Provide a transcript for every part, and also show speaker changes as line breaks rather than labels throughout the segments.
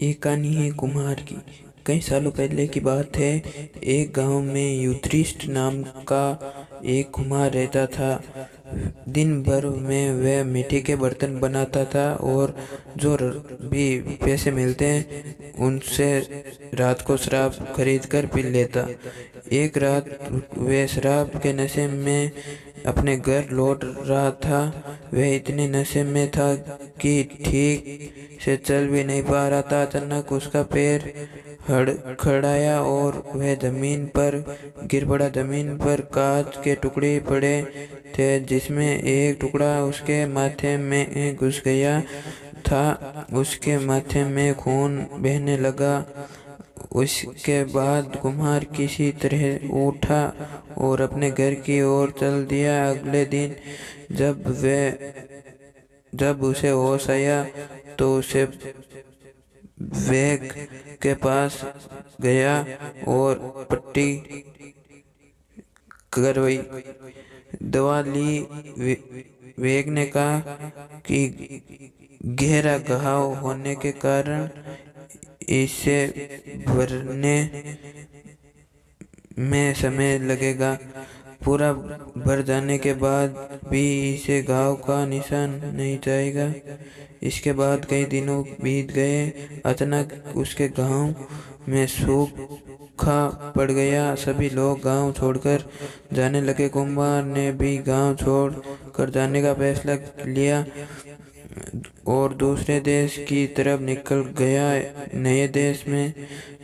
एक कहानी है कुम्हार की। कई सालों पहले की बात है। एक गांव में युधिष्ठिर नाम का एक कुम्हार रहता था। दिन भर में वह मिट्टी के बर्तन बनाता था और जो भी पैसे मिलते हैं उनसे रात को शराब खरीद कर पी लेता। एक रात वह शराब के नशे में अपने घर लौट रहा था। वह इतने नशे में था कि ठीक से चल भी नहीं पा रहा था। अचानक उसका पैर हड़खड़ाया और वह जमीन पर गिर पड़ा। जमीन पर कांच के टुकड़े पड़े थे जिसमें एक टुकड़ा उसके माथे में घुस गया था। उसके माथे में खून बहने लगा। उसके बाद कुम्हार किसी तरह उठा और अपने घर की ओर चल दिया। अगले दिन जब उसे होश आया तो उसे वैद्य के पास गया और पट्टी करवाई, दवा ली। वैद्य ने कहा कि गहरा घाव होने के कारण इसे भरने में समय लगेगा। पूरा भर जाने के बाद भी इसे घाव का निशान नहीं जाएगा। इसके बाद कई दिनों बीत गए। अचानक उसके गांव में सूखा पड़ गया। सभी लोग गांव छोड़कर जाने लगे। कुम्हार ने भी गांव छोड़ कर जाने का फैसला लिया और दूसरे देश की तरफ निकल गया। नए देश में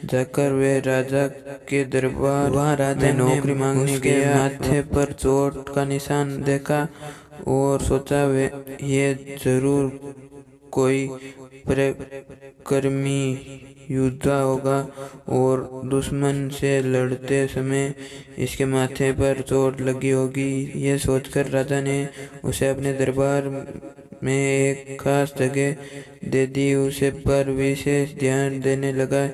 जाकर वे राजा के दरबार वहाँ राजा नौकरी मांगने गया। माथे पर चोट का निशान देखा और सोचा वे ये जरूर कोई पराक्रमी योद्धा होगा और दुश्मन से लड़ते समय इसके माथे पर चोट लगी होगी। ये सोचकर राजा ने उसे अपने दरबार में एक खास जगह दे दी। उसे पर विशेष ध्यान देने लगा।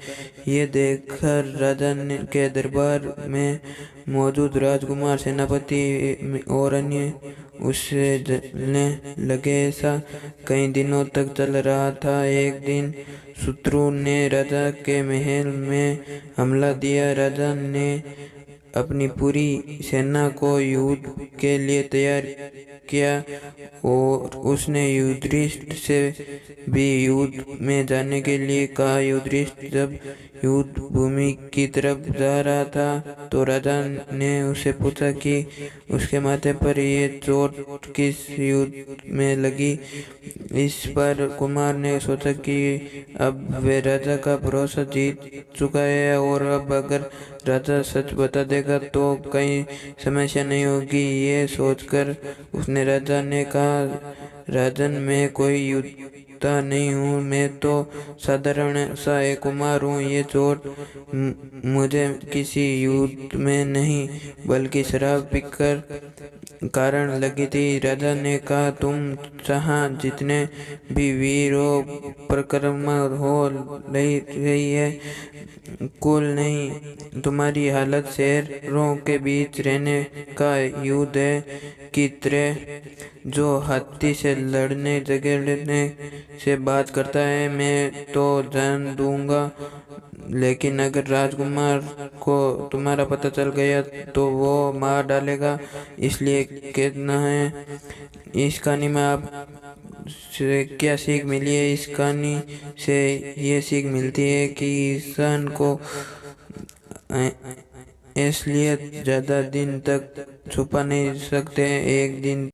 ये देखकर राजा के दरबार में मौजूद राजकुमार, सेनापति और अन्य उससे जलने लगे। ऐसा कई दिनों तक चल रहा था। एक दिन शत्रु ने राजा के महल में हमला दिया। राजा ने अपनी पूरी सेना को युद्ध के लिए तैयार किया और उसने युधिष्ठिर से भी युद्ध में जाने के लिए कहा। युधिष्ठिर जब युद्ध भूमि की तरफ जा रहा था तो राजा ने उससे पूछा कि उसके माथे पर ये चोट किस युद्ध में लगी। इस पर कुमार ने सोचा कि अब वे राजा का भरोसा जीत चुका है और अब अगर राजा सच बता देगा तो कहीं समस्या नहीं होगी। ये सोचकर उसने राजा ने कहा, राजन, मैं कोई योद्धा नहीं हूँ, मैं तो साधारण सा एक कुमार हूँ। ये चोट मुझे किसी युद्ध में नहीं बल्कि शराब पीकर कारण लगी थी। राजा ने कहा, तुम जहाँ जितने भी वीर हो, पराक्रमी हो, रही है, कुल नहीं। तुम्हारी हालत शेरों के बीच रहने का युद्ध है की तरह। जो हाथी से लड़ने झगड़ने से बात करता है मैं तो जान दूंगा, लेकिन अगर राजकुमार को तुम्हारा पता चल गया तो वो मार डालेगा। इसलिए कहना है। इस कहानी में आप से क्या सीख मिली है? इस कहानी से ये सीख मिलती है कि इंसान को इसलिए ज़्यादा दिन तक छुपा नहीं सकते। एक दिन